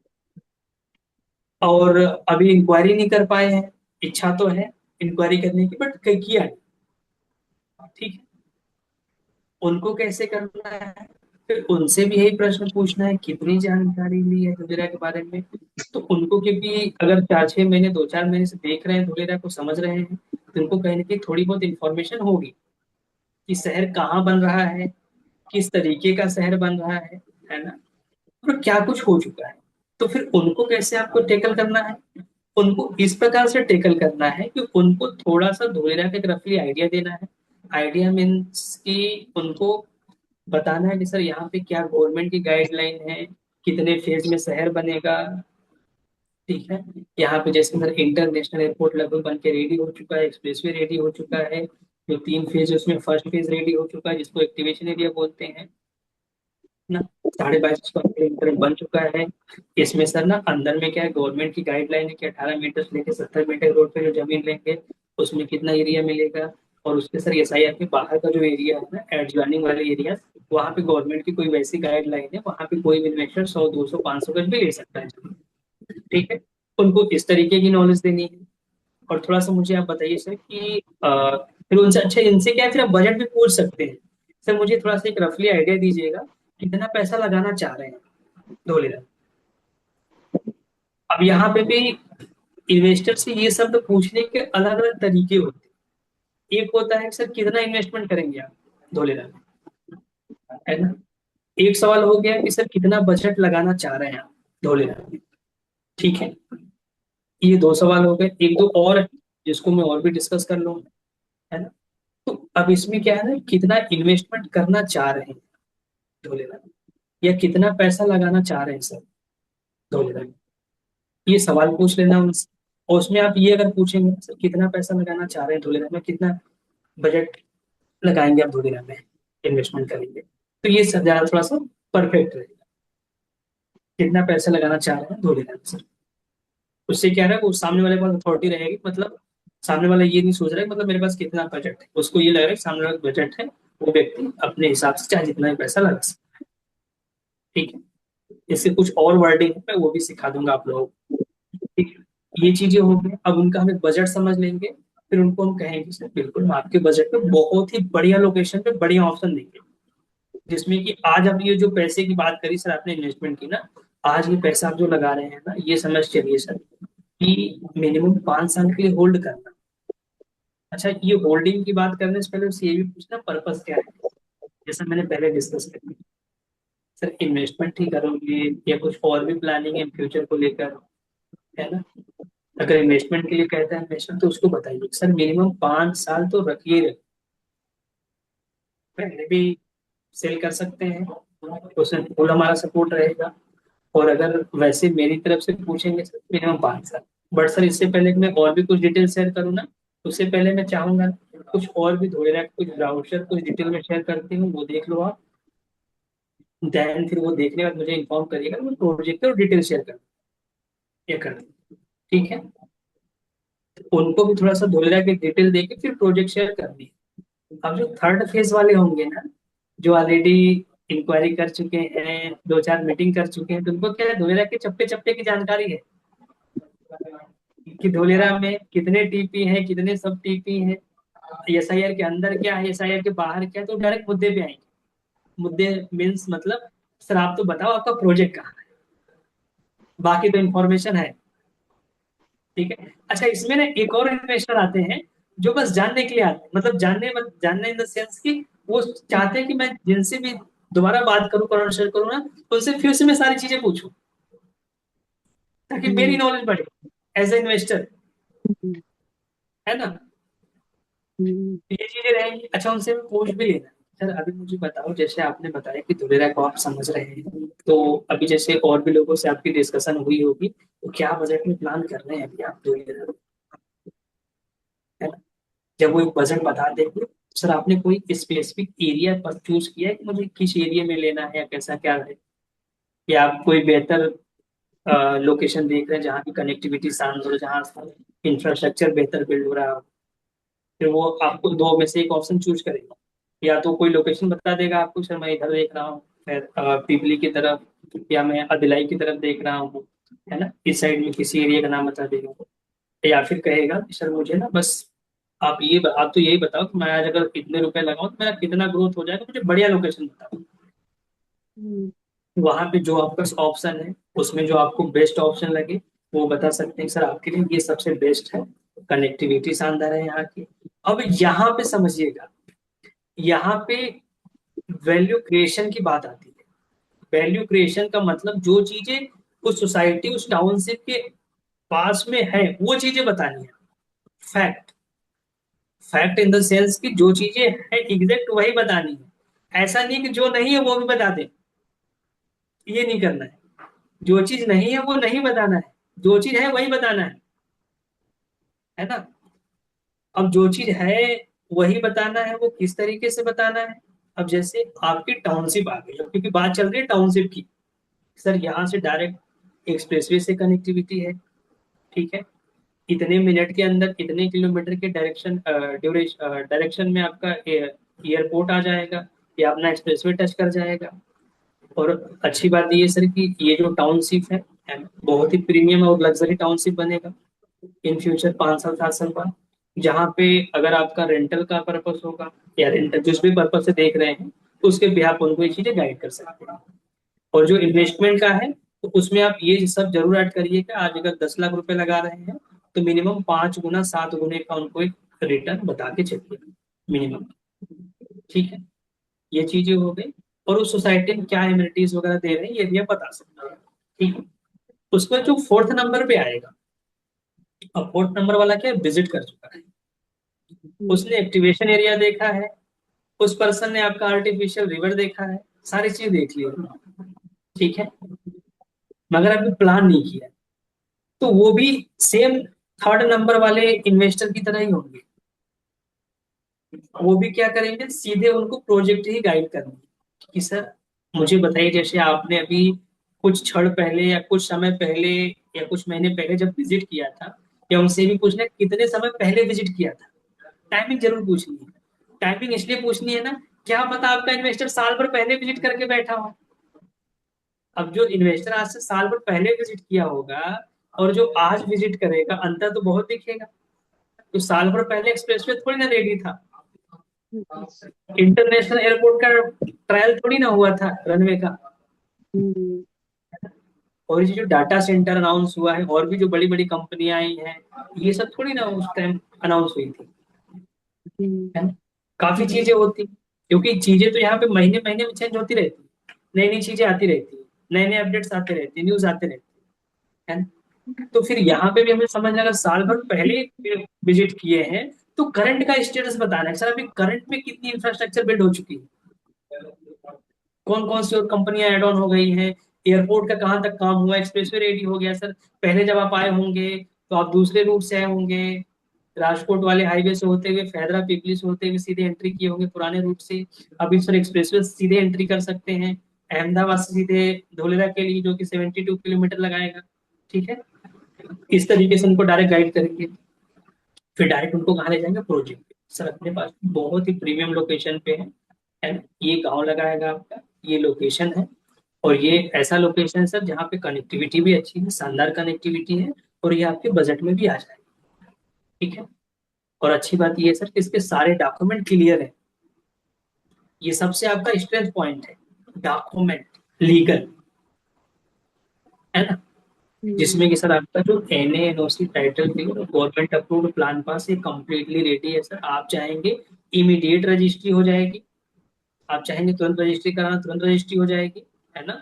[SPEAKER 1] और अभी इंक्वायरी नहीं कर पाए हैं, इच्छा तो है इंक्वायरी करने की बट कहीं किया नहीं, ठीक है, उनको कैसे करना है, फिर उनसे भी यही प्रश्न पूछना है कितनी जानकारी ली है धोलेरा के बारे में। तो उनको, क्योंकि अगर 4 6 महीने 2 4 महीने से देख रहे हैं धोलेरा को, समझ रहे हैं, तो उनको कहीं ना कहीं थोड़ी बहुत इंफॉर्मेशन होगी कि शहर कहाँ बन रहा है, किस तरीके का शहर बन रहा है ना, और क्या कुछ हो चुका है। तो फिर उनको कैसे आपको टेकल करना है, उनको इस प्रकार से टेकल करना है कि उनको थोड़ा सा धोलेरा का एक रफली आइडिया देना है। आइडिया मीन्स कि उनको बताना है कि सर यहाँ पे क्या गवर्नमेंट की गाइडलाइन है, कितने फेज में शहर बनेगा, ठीक है। यहाँ पे जैसे सर इंटरनेशनल एयरपोर्ट लगभग बन के रेडी हो चुका है, एक्सप्रेसवे रेडी हो चुका है, जो 3 फेज उसमें फर्स्ट फेज रेडी हो चुका है जिसको एक्टिवेशन एरिया बोलते हैं ना, 22.5 किलोमीटर बन चुका है। इसमें सर ना अंदर में क्या है, गवर्नमेंट की गाइडलाइन है कि 18 मीटर से लेकर 70 मीटर रोड पे जो जमीन लेंगे उसमें कितना एरिया मिलेगा। और उसके सर एसआईआर के बाहर का जो एरिया है ना, एडजॉइनिंग वाले एरिया, वहाँ पे गवर्नमेंट की कोई वैसी गाइडलाइन है, वहाँ पे कोई भी इन्वेस्टर 100 200 500 गज भी ले सकता है, ठीक है। उनको इस तरीके की नॉलेज देनी है। और थोड़ा सा मुझे आप बताइए सर कि फिर उनसे, अच्छा इनसे क्या है, फिर आप बजट भी पूछ सकते हैं, सर मुझे थोड़ा सा एक रफली आइडिया दीजिएगा कितना पैसा लगाना चाह रहे हैं धोलेरा। अब यहाँ पे भी इन्वेस्टर से ये शब्द पूछने के अलग अलग तरीके होते हैं। एक होता है कि सर कितना इन्वेस्टमेंट करेंगे आप धोलेरा में, है ना। एक सवाल हो गया कि सर कितना बजट लगाना चाह रहे हैं आप धोलेरा में, ठीक है। ये 2 सवाल हो गए, एक दो और है जिसको मैं और भी डिस्कस कर लूंगा, है ना। तो अब इसमें क्या है ना, कितना इन्वेस्टमेंट करना चाह रहे हैं धोलेरा में, या कितना पैसा लगाना चाह रहे हैं सर धोलेरा में, ये सवाल पूछ लेना उनसे। और उसमें आप ये अगर पूछेंगे सर कितना पैसा लगाना चाह रहे हैं धोलेरा में, कितना बजट लगाएंगे आप धोलेरा में, इन्वेस्टमेंट करेंगे, तो ये सब ज्यादा थोड़ा सा परफेक्ट रहेगा। कितना पैसा लगाना चाह रहे हैं धोलेरा में सर, उससे क्या है वो सामने वाले के पास अथॉरिटी रहेगी, मतलब सामने वाला ये नहीं सोच रहा है मतलब मेरे पास कितना बजट है, उसको ये लग रहा है कि सामने वाला बजट है, वो व्यक्ति अपने हिसाब से चाहे जितना भी पैसा लगा सकता है, ठीक है। इससे कुछ और वर्डिंग मैं वो भी सिखा दूंगा आप लोगों को। ठीक है? ये चीजें हो गई। अब उनका हमें बजट समझ लेंगे, फिर उनको हम कहेंगे सर बिल्कुल हम आपके बजट में बहुत ही बढ़िया लोकेशन पे बढ़िया ऑप्शन देंगे, जिसमें कि आज आप ये जो पैसे की बात करी सर आपने इन्वेस्टमेंट की ना, आज ये पैसा आप जो लगा रहे हैं ना, ये समझ चलिए सर कि मिनिमम 5 साल के लिए होल्ड करना। अच्छा, ये होल्डिंग की बात करने से पहले उससे ये भी पूछना पर्पस क्या है, जैसा मैंने पहले डिस्कस कर, सर इन्वेस्टमेंट ही करोगे या कुछ और भी प्लानिंग है फ्यूचर को लेकर, है ना? अगर इन्वेस्टमेंट के लिए कहता है इन्वेस्टमेंट, तो उसको बताइए सर मिनिमम 5 साल तो रखिए रखिए। पहले भी सेल कर सकते हैं, उसमें फुल हमारा सपोर्ट रहेगा। और अगर वैसे मेरी तरफ से पूछेंगे सर मिनिमम 5 साल। बट सर इससे पहले कि मैं और भी कुछ डिटेल शेयर करूँ ना, उससे पहले मैं चाहूंगा कुछ और भी धोएरा कुछ ब्राउचर कुछ डिटेल में शेयर करती हूँ, वो देख लो आप। देन फिर वो देखने के बाद मुझे इन्फॉर्म करिएगा, मैं प्रोजेक्ट और डिटेल शेयर कर ये कर दूँ। ठीक है? उनको भी थोड़ा सा धोएरा की डिटेल देके फिर प्रोजेक्ट शेयर कर दी। अब जो थर्ड फेज वाले होंगे ना, जो ऑलरेडी इंक्वायरी कर चुके हैं, 2-4 मीटिंग कर चुके हैं, तो उनको क्या है धोलेरा के चप्पे चप्पे की जानकारी है कि धोलेरा में कितने टीपी हैं, कितने सब टीपी हैं, एसआईआर के अंदर क्या है, एसआईआर के बाहर क्या है। तो डायरेक्ट मुद्दे पे आएंगे। मुद्दे मीन्स मतलब सर आप तो बताओ आपका प्रोजेक्ट कहाँ है, बाकी तो इन्फॉर्मेशन है। ठीक है? अच्छा, इसमें ना एक और इन्वेस्टर आते हैं जो बस जानने के लिए आते हैं, मतलब जानने इन द सेंस कि वो चाहते हैं कि मैं जिनसे भी दोबारा बात करूं कन्वर्सेशन करूं ना, तो उनसे फिर से मैं सारी चीजें पूछूं ताकि मेरी
[SPEAKER 2] हम्म,
[SPEAKER 1] नॉलेज बढ़े एज ए इन्वेस्टर,
[SPEAKER 2] हम्म,
[SPEAKER 1] है ना?
[SPEAKER 2] हम्म,
[SPEAKER 1] तो ये चीजें रहेंगी। अच्छा, उनसे भी पूछ भी लेना सर अभी मुझे बताओ, जैसे आपने बताया कि धुलेरा को आप समझ रहे हैं, तो अभी जैसे और भी लोगों से आपकी डिस्कशन हुई होगी, तो क्या बजट में प्लान कर रहे हैं अभी आप धुलेरा, है ना? जब वो एक बजट बता देंगे, सर आपने कोई स्पेसिफिक एरिया पर चूज किया है कि मुझे किस एरिया में लेना है या कैसा क्या है, या आप कोई बेहतर लोकेशन देख रहे हैं जहाँ की कनेक्टिविटी शांत हो, जहाँ इंफ्रास्ट्रक्चर बेहतर बिल्ड हो रहा है, फिर वो आपको दो में से एक ऑप्शन चूज करेगा। या तो कोई लोकेशन बता देगा आपको सर मैं इधर देख रहा हूँ, मैं पीपली की तरफ, या मैं अदिलाई की तरफ देख रहा हूँ, है ना, इस साइड में किसी एरिया का नाम बता देगा। या फिर कहेगा कि सर मुझे ना बस आप तो यही बताओ कि मैं आज अगर इतने रुपए लगाऊं तो मेरा कितना ग्रोथ हो जाएगा, मुझे बढ़िया लोकेशन बताओ।
[SPEAKER 2] हम्म,
[SPEAKER 1] वहां पे जो आपका ऑप्शन है उसमें जो आपको बेस्ट ऑप्शन लगे वो बता सकते हैं सर आपके लिए ये सबसे बेस्ट है, कनेक्टिविटी शानदार है यहाँ की। अब यहाँ पे समझिएगा, यहाँ पे वैल्यू क्रिएशन की बात आती है। वैल्यू क्रिएशन का मतलब जो चीजें उस सोसाइटी उस टाउनशिप के पास में है वो चीजें बतानी है। Fact, fact in the sense की जो चीजें है एग्जैक्ट वही बतानी है। ऐसा नहीं कि जो नहीं है वो भी बता दे, ये नहीं करना है। जो चीज नहीं है वो नहीं बताना है, जो चीज है वही बताना है ना? अब जो चीज है वही बताना है, वो किस तरीके से बताना है। अब जैसे आपकी टाउनशिप आ गई, क्योंकि बात चल रही है टाउनशिप की, सर यहाँ से डायरेक्ट एक्सप्रेसवे से कनेक्टिविटी है। ठीक है? इतने मिनट के अंदर इतने किलोमीटर के डायरेक्शन में आपका एयरपोर्ट आ जाएगा या अपना एक्सप्रेसवे टच कर जाएगा। और अच्छी बात ये सर कि ये जो टाउनशिप है बहुत ही प्रीमियम और लग्जरी टाउनशिप बनेगा इन फ्यूचर 5 साल 7 साल बाद, जहाँ पे अगर आपका रेंटल का पर्पस होगा या रेंटल जिस भी पर्पस से देख रहे हैं, तो उसके भी आप उनको ये चीजें गाइड कर सकते हैं। और जो इन्वेस्टमेंट का है, तो उसमें आप ये सब जरूर ऐड करिए कि आज अगर 10 लाख रुपए लगा रहे हैं, तो मिनिमम 5 गुना 7 गुने का उनको एक रिटर्न बता के चलिए मिनिमम। ठीक है? ये चीजें हो गई। और उस सोसाइटी में क्या एमिनिटीज वगैरह दे रहे हैं ये भी आप बता सकते हैं। ठीक है? उसमें जो फोर्थ नंबर पे आएगा, अब फोर्थ नंबर वाला क्या विजिट कर चुका है,
[SPEAKER 2] हम्म,
[SPEAKER 1] उसने एक्टिवेशन एरिया देखा है, उस पर्सन ने आपका आर्टिफिशियल रिवर देखा है, सारी चीज देख ली है। ठीक है? मगर अभी प्लान नहीं किया, तो वो भी सेम थर्ड नंबर वाले इन्वेस्टर की तरह ही होंगे। वो भी क्या करेंगे, सीधे उनको प्रोजेक्ट ही गाइड करेंगे कि सर मुझे बताइए, जैसे आपने अभी कुछ क्षण पहले या कुछ समय पहले या कुछ महीने पहले जब विजिट किया था, या उनसे भी पूछना कितने समय पहले विजिट किया था। टाइमिंग जरूर पूछनी है। टाइमिंग इसलिए पूछनी है ना, क्या पता आपका इन्वेस्टर साल भर पहले विजिट करके बैठा हो, अब जो इन्वेस्टर आज से साल भर पहले विजिट किया होगा और जो आज विजिट करेगा, अंतर तो बहुत दिखेगा। तो साल भर पहले एक्सप्रेसवे थोड़ी ना रेडी था,
[SPEAKER 2] Yes.
[SPEAKER 1] इंटरनेशनल एयरपोर्ट का ट्रायल थोड़ी ना हुआ था रनवे का।
[SPEAKER 2] हम्म,
[SPEAKER 1] और ये जो डाटा सेंटर अनाउंस हुआ है और भी जो बड़ी बड़ी कंपनियां आई हैं, ये सब थोड़ी ना उस टाइम अनाउंस हुई थी,
[SPEAKER 2] हम्म,
[SPEAKER 1] है ना। काफी चीजें होती, क्योंकि चीजें तो यहाँ पे महीने महीने में चेंज होती रहती, नई नई चीजें आती रहती, नए नए अपडेट्स आते रहते, न्यूज आते रहते, है ना। तो फिर यहाँ पे भी हमें समझना, अगर साल भर पहले विजिट किए हैं तो करंट का स्टेटस बताना है सर, अभी करंट में कितनी इंफ्रास्ट्रक्चर बिल्ड हो चुकी है, कौन कौन सी और कंपनियां एड ऑन हो गई हैं, एयरपोर्ट का कहाँ तक काम हुआ, एक्सप्रेसवे रेडी हो गया सर। पहले जब आप आए होंगे तो आप दूसरे रूट से आए होंगे, राजकोट वाले हाईवे से होते हुए, फैदरा पीपली से होते हुए सीधे एंट्री किए होंगे पुराने रूट से। अभी सर एक्सप्रेसवे से सीधे एंट्री कर सकते हैं अहमदाबाद से सीधे धोलेरा के लिए, जो कि 72 किलोमीटर लगाएगा। ठीक है, इस तरीके से उनको डायरेक्ट गाइड करेंगे। फिर डायरेक्ट उनको कहाँ ले जाएंगे, प्रोजेक्ट पे। सर अपने पास बहुत ही प्रीमियम लोकेशन पे है ना, ये गांव लगाएगा आपका, ये लोकेशन है। और ये ऐसा लोकेशन है सर जहाँ पे कनेक्टिविटी भी अच्छी है, शानदार कनेक्टिविटी है, और ये आपके बजट में भी आ जाए। ठीक है। और अच्छी बात ये है सर कि इसके सारे डॉक्यूमेंट क्लियर है, ये सबसे आपका स्ट्रेंथ पॉइंट है, डॉक्यूमेंट लीगल, है ना। जिसमें कि सर आपका जो एन एन ओ सी टाइटल क्लियर और गवर्नमेंट अप्रूव्ड प्लान पास ये कंप्लीटली रेडी है सर। आप चाहेंगे इमीडिएट रजिस्ट्री हो जाएगी, आप चाहेंगे तुरंत रजिस्ट्री कराना, तुरंत रजिस्ट्री हो जाएगी, है ना।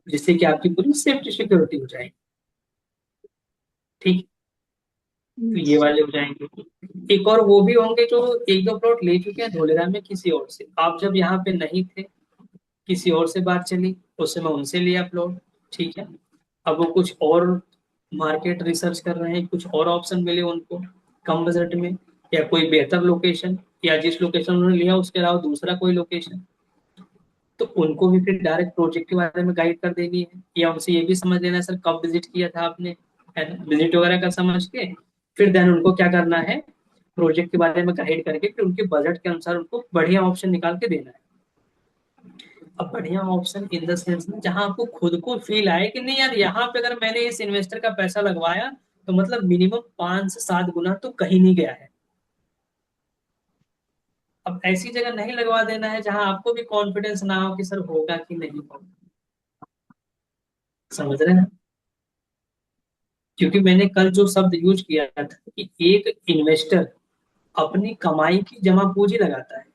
[SPEAKER 1] जिससे कि आपकी पूरी सेफ्टी सिक्योरिटी हो जाएगी। ठीक, तो ये
[SPEAKER 2] yes.
[SPEAKER 1] वाले हो जाएंगे। एक और वो भी होंगे जो एक दो प्लॉट ले चुके हैं धोलेरा में किसी और से, आप जब यहाँ पे नहीं थे, किसी और से बात चली, उस समय उनसे लिया प्लॉट। ठीक है, अब वो कुछ और मार्केट रिसर्च कर रहे हैं, कुछ और ऑप्शन मिले उनको कम बजट में, या कोई बेहतर लोकेशन, या जिस लोकेशन उन्होंने लिया उसके अलावा दूसरा कोई लोकेशन, तो उनको भी फिर डायरेक्ट प्रोजेक्ट के बारे में गाइड कर देनी है, या उनसे ये भी समझ लेना है सर कब विजिट किया था आपने, है ना, विजिट वगैरह का समझ के फिर देन उनको क्या करना है, प्रोजेक्ट के बारे में गाइड करके फिर उनके बजट के अनुसार उनको बढ़िया ऑप्शन निकाल के देना है। अब बढ़िया ऑप्शन इन द सेंस में जहां आपको खुद को फील आए कि नहीं यार, यहाँ पे अगर मैंने इस इन्वेस्टर का पैसा लगवाया तो मतलब मिनिमम 5 से 7 गुना तो कहीं नहीं गया है। अब ऐसी जगह नहीं लगवा देना है जहां आपको भी कॉन्फिडेंस ना हो कि सर होगा कि नहीं होगा। समझ रहे हैं। क्योंकि मैंने कल जो शब्द यूज किया था कि एक इन्वेस्टर अपनी कमाई की जमा पूंजी लगाता है।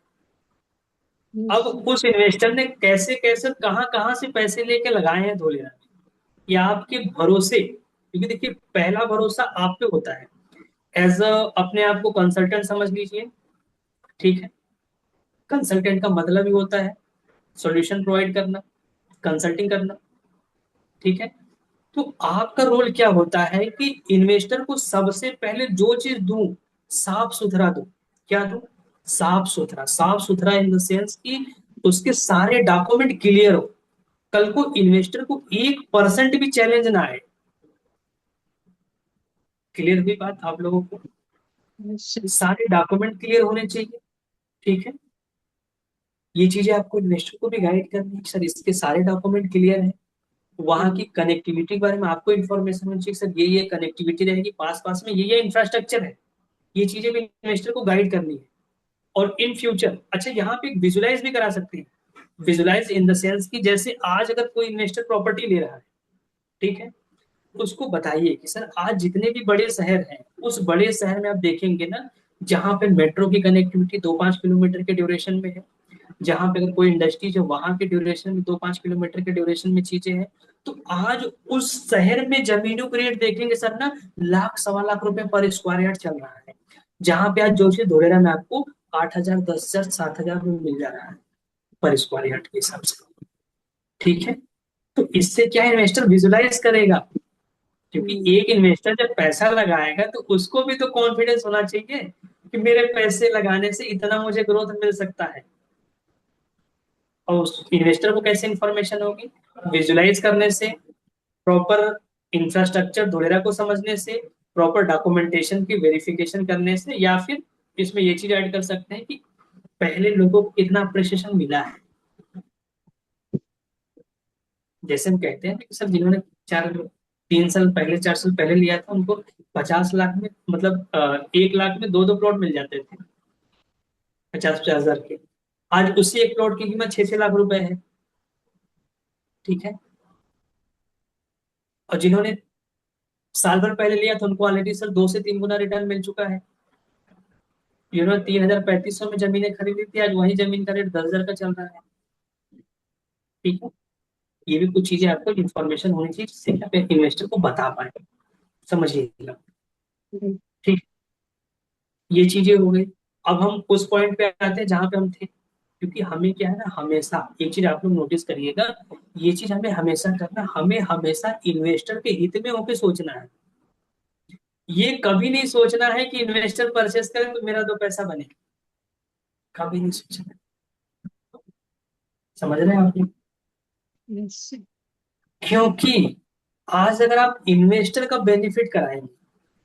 [SPEAKER 1] अब
[SPEAKER 2] Yes.
[SPEAKER 1] उस इन्वेस्टर ने कैसे कैसे कहां कहां से पैसे लेके लगाए हैं धोलेरा में, या आपके भरोसे, क्योंकि देखिए पहला भरोसा आप पे होता है, एज अ अपने आप को कंसल्टेंट समझ लीजिए। ठीक है, कंसल्टेंट का मतलब ही होता है सॉल्यूशन प्रोवाइड करना, कंसल्टिंग करना। ठीक है, तो आपका रोल क्या होता है कि इन्वेस्टर को सबसे पहले जो चीज दूं, साफ सुथरा दूं। क्या दूं, साफ सुथरा, साफ सुथरा इन द सेंस कि उसके सारे डॉक्यूमेंट क्लियर हो, कल को इन्वेस्टर को 1% भी चैलेंज ना आए। क्लियर हुई बात आप लोगों को,
[SPEAKER 2] Yes. Yes.
[SPEAKER 1] सारे डॉक्यूमेंट क्लियर होने चाहिए। ठीक है, ये चीजें आपको इन्वेस्टर को भी गाइड करनी है, सर इसके सारे डॉक्यूमेंट क्लियर है, वहां की कनेक्टिविटी के बारे में आपको इन्फॉर्मेशन होनी चाहिए, सर ये कनेक्टिविटी रहेगी, पास पास में ये इंफ्रास्ट्रक्चर है, ये चीजें भी इन्वेस्टर को गाइड करनी है। और इन फ्यूचर, अच्छा यहाँ पे विजुलाइज भी करा सकते हैं, विजुलाइज इन द सेंस कि जैसे आज अगर कोई इन्वेस्टर प्रॉपर्टी ले रहा है, ठीक है, तो उसको बताइए कि सर आज जितने भी बड़े शहर हैं, उस बड़े शहर में आप देखेंगे ना, जहां पे मेट्रो की कनेक्टिविटी 2-5 किलोमीटर के ड्यूरेशन में है, जहां पे अगर कोई इंडस्ट्री जो वहां के ड्यूरेशन में 2-5 किलोमीटर के ड्यूरेशन में चीजें हैं, तो आज उस शहर में जमीनों का रेट देखेंगे सर ना, 1-1.25 लाख रुपए पर स्क्वायर यार्ड चल रहा है, जहां पे आज जो चीज धोलेरा में आपको 8,000, 10,000, 7,000 में मिल जा रहा है पर स्क्वायर यार्ड के हिसाब से। ठीक है, तो इससे क्या इन्वेस्टर विजुलाइज करेगा, क्योंकि
[SPEAKER 2] Mm.
[SPEAKER 1] एक इन्वेस्टर जब पैसा लगाएगा तो उसको भी तो कॉन्फिडेंस होना चाहिए कि मेरे पैसे लगाने से इतना मुझे ग्रोथ मिल सकता है। और उस इन्वेस्टर को कैसे इंफॉर्मेशन होगी, विजुलाइज करने से, प्रॉपर इंफ्रास्ट्रक्चर धोलेरा को समझने से, प्रॉपर डॉक्यूमेंटेशन की वेरिफिकेशन करने से, या फिर इसमें ये चीज ऐड कर सकते हैं कि पहले लोगों को कितना अप्रिसिएशन मिला है, जैसे हम कहते हैं कि सर जिन्होंने 3 साल पहले 4 साल पहले लिया था उनको 50 लाख में, मतलब 1 लाख में दो दो प्लॉट मिल जाते थे, 50-50 हजार के। आज उसी एक प्लॉट की कीमत 6-6 लाख रुपए है। ठीक है। और जिन्होंने साल भर पहले लिया था उनको ऑलरेडी सर 2 से 3 गुना रिटर्न मिल चुका है। जिन्होंने 3,3500 में जमीनें खरीदी थी, आज वही जमीन का रेट 10,000 का चल रहा है। ठीक है। ये भी कुछ चीजें आपको इन्फॉर्मेशन होनी चाहिए जिससे कि आप इन्वेस्टर को बता पाए। समझिएगा। ठीक। ये चीजें हो गई। अब हम उस पॉइंट पे आते हैं जहां पे हम थे, क्योंकि हमें क्या है ना, हमेशा एक चीज आप लोग नोटिस करिएगा, ये चीज हमें हमेशा करना, हमें हमेशा इन्वेस्टर के हित में होकर सोचना है। ये कभी नहीं सोचना है कि इन्वेस्टर परचेस करे तो मेरा 2 पैसा बने। कभी नहीं सोचना। समझ रहे हैं आप लोग?
[SPEAKER 2] Yes.
[SPEAKER 1] क्योंकि आज अगर आप इन्वेस्टर का बेनिफिट कराएंगे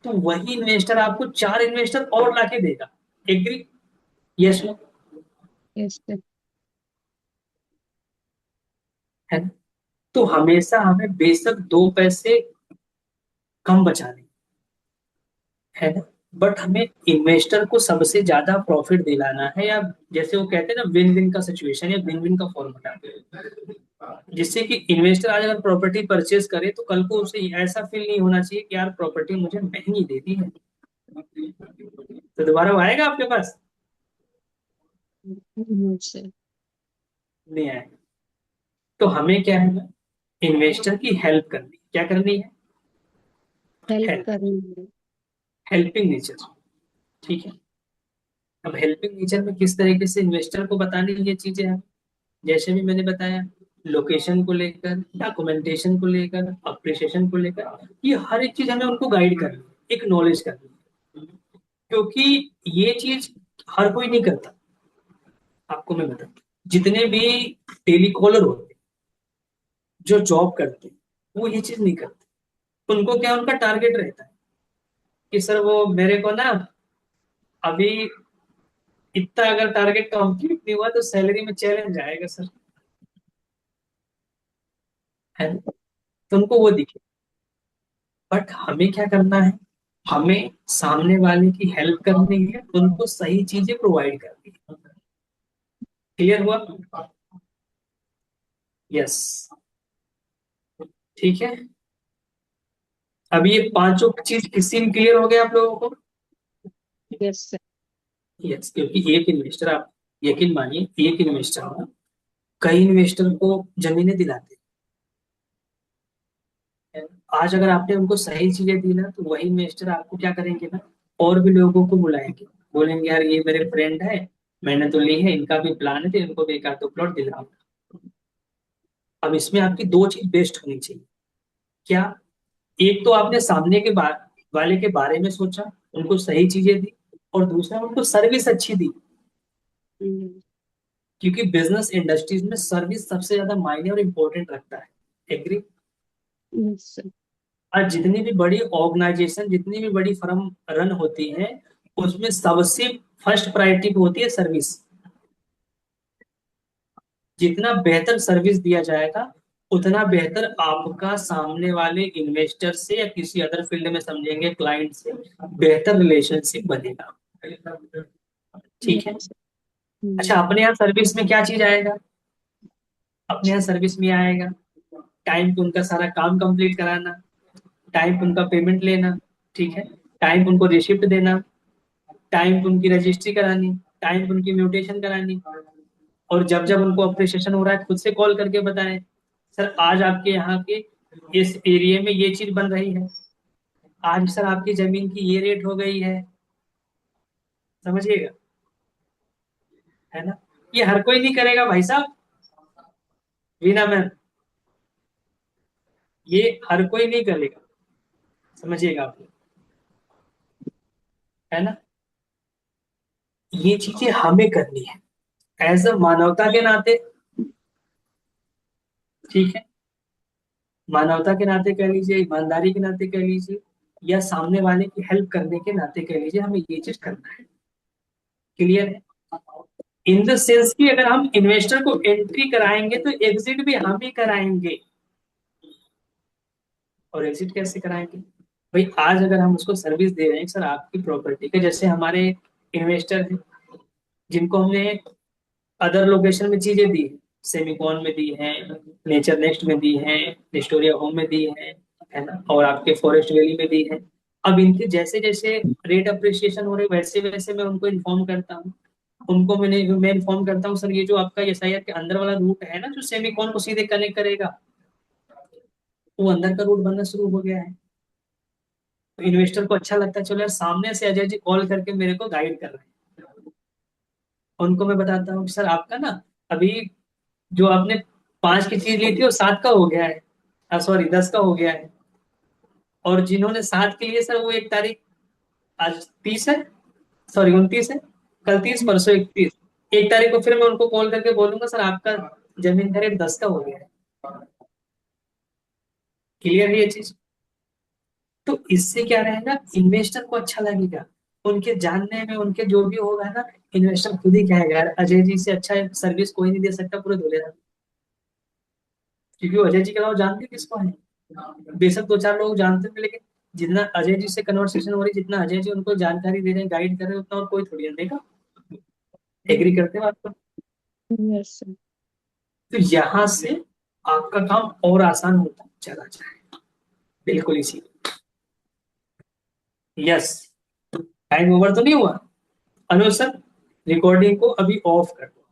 [SPEAKER 1] तो वही इन्वेस्टर आपको 4 इन्वेस्टर और लाके देगा। एग्री? Yes no?
[SPEAKER 2] Yes.
[SPEAKER 1] है ना? तो हमेशा हमें बेशक 2 पैसे कम बचाने, है ना, बट हमें इन्वेस्टर को सबसे ज्यादा प्रॉफिट दिलाना है, या जैसे वो कहते हैं ना, विन विन का सिचुएशन या विन विन का फॉर्मूला, जिससे कि इन्वेस्टर आज अगर प्रॉपर्टी परचेज करे तो कल को उसे ऐसा फील नहीं होना चाहिए कि यार प्रॉपर्टी मुझे महंगी दे दी है, तो दोबारा वो आएगा आपके पास?
[SPEAKER 2] Yes.
[SPEAKER 1] नहीं आएगा। तो हमें क्या है ना, इन्वेस्टर की हेल्प करनी। क्या करनी है?
[SPEAKER 2] Help
[SPEAKER 1] help.
[SPEAKER 2] करेंगे।
[SPEAKER 1] Helping nature. ठीक है। अब हेल्पिंग नेचर में किस तरीके से इन्वेस्टर को बतानी ये चीजें हैं, जैसे भी मैंने बताया, लोकेशन को लेकर, डॉक्यूमेंटेशन को लेकर, अप्रिसिएशन को लेकर, ये हर एक चीज हमें उनको गाइड करनी है, एक नॉलेज करनी है। क्योंकि ये चीज हर कोई नहीं करता। आपको मैं बताऊं, जितने भी टेलीकॉलर होते हैं, जो जॉब करते हैं, वो ये चीज नहीं करते। उनको क्या, उनका टारगेट रहता है कि सर वो मेरे को ना अभी इतना अगर टारगेट कंप्लीट नहीं हुआ तो सैलरी में चैलेंज आएगा सर। है ना? तो उनको वो दिखे। बट हमें क्या करना है, हमें सामने वाले की हेल्प करनी है, उनको सही चीजें प्रोवाइड करनी है। क्लियर हुआ? यस। ठीक है। अब ये पांचों चीज किसी में क्लियर हो गया आप लोगों को?
[SPEAKER 2] यस।
[SPEAKER 1] यस। क्योंकि एक इन्वेस्टर, आप यकीन मानिए, एक इन्वेस्टर ना कई इन्वेस्टर को जमीनें दिलाते हैं। आज अगर आपने उनको सही चीजें दी ना तो वही इन्वेस्टर आपको क्या करेंगे ना, और भी लोगों को बुलाएंगे, बोलेंगे यार ये मेरे फ्रेंड है, मैंने तो ली है, इनका भी प्लान है तो इनको भी एक आध दो प्लॉट दिलाओ। अब इसमें आपकी दो चीज बेस्ट होनी चाहिए। क्या? एक तो आपने सामने के वाले के बारे में सोचा, उनको सही चीजें दी, और दूसरा उनको सर्विस अच्छी दी। क्योंकि बिजनेस इंडस्ट्रीज में सर्विस सबसे ज्यादा मायने और इम्पोर्टेंट रखता है। एग्री?
[SPEAKER 2] यस।
[SPEAKER 1] आज जितनी भी बड़ी ऑर्गेनाइजेशन, जितनी भी बड़ी फर्म रन होती है, उसमें सबसे फर्स्ट प्रायोरिटी पे होती है सर्विस। जितना बेहतर सर्विस दिया जाएगा उतना बेहतर आपका सामने वाले इन्वेस्टर से या किसी अदर फील्ड में समझेंगे क्लाइंट से बेहतर रिलेशनशिप बनेगा। ठीक है।
[SPEAKER 2] यस।
[SPEAKER 1] अच्छा, अपने यहाँ सर्विस में क्या चीज आएगा? अपने यहाँ सर्विस में आएगा टाइम पे उनका सारा काम कंप्लीट कराना, टाइम पे उनका पेमेंट लेना। ठीक है। टाइम पे उनको रिसिप्ट देना, टाइम पे उनकी रजिस्ट्री करानी, टाइम पे उनकी म्यूटेशन करानी। और जब जब उनको अप्रिसिएशन हो रहा है खुद से कॉल करके बताएं, सर आज आपके यहाँ के इस एरिया में ये चीज बन रही है, आज सर आपकी जमीन की ये रेट हो गई है। समझिएगा। है ना? ये हर कोई नहीं करेगा भाई साहब। वीना मैम, ये हर कोई नहीं करेगा। समझिएगा आप लोग। है ना? ये चीजें हमें करनी है एज अ मानवता के नाते। ठीक है। मानवता के नाते कह लीजिए, ईमानदारी के नाते कह लीजिए, या सामने वाले की हेल्प करने के नाते कह लीजिए, हमें ये चीज करना है। क्लियर है? इन द सेंस कि अगर हम इन्वेस्टर को एंट्री कराएंगे तो एग्जिट भी हम ही कराएंगे। और एग्जिट कैसे कराएंगे? भाई आज अगर हम उसको सर्विस दे रहे हैं सर आपकी प्रॉपर्टी के, जैसे हमारे इन्वेस्टर हैं जिनको हमने अदर लोकेशन में चीजें दी है, सेमिकॉन में दी है, नेचर नेक्स्ट में दी है, विक्टोरिया होम में दी है ना, और आपके फॉरेस्ट वैली में दी है। अब इनके जैसे जैसे रेट अप्रिसिएशन हो रहे वैसे वैसे मैं उनको इन्फॉर्म करता हूँ। मैं इन्फॉर्म करता हूँ सर ये जो आपका एसआईआर के अंदर वाला रूट है ना जो सेमिकॉन को सीधे कनेक्ट करेगा, वो अंदर का रूट बनना शुरू हो गया है। तो इन्वेस्टर को अच्छा लगता है, चलो यार सामने से अजय जी कॉल करके मेरे को गाइड कर रहे हैं। उनको मैं बताता हूँ कि सर आपका ना अभी जो आपने 5 की चीज ली थी वो 7 का हो गया है, सॉरी 10 का हो गया है। और जिन्होंने 7 के लिए सर वो 1 तारीख, आज 30 है, सॉरी 29 है, कल 30, परसों 31, 1 तारीख को फिर मैं उनको कॉल करके बोलूंगा सर आपका जमीन का रेट 10 का हो गया है। क्लियर है ये चीज? तो इससे क्या रहेगा, इन्वेस्टर को अच्छा लगेगा, उनके जानने में उनके जो भी होगा ना, इन्वेस्टर खुद ही कहेगा यार अजय जी से अच्छा सर्विस कोई नहीं दे सकता पूरे धुले, क्योंकि वो अजय जी के अलावा जानते किसको है। बेशक 2 4 लोग जानते हैं, लेकिन जितना अजय जी से कन्वर्सेशन हो रही, जितना अजय जी उनको जानकारी दे रहे हैं, गाइड कर रहे हैं, उतना और कोई थोड़ी देगा। एग्री करते हैं आपको?
[SPEAKER 2] Yes, sir.
[SPEAKER 1] तो यहाँ से आपका काम और आसान होता चला जाए, बिल्कुल इसी। यस, टाइम ओवर तो नहीं हुआ? अनुज सर, रिकॉर्डिंग को अभी ऑफ कर दो।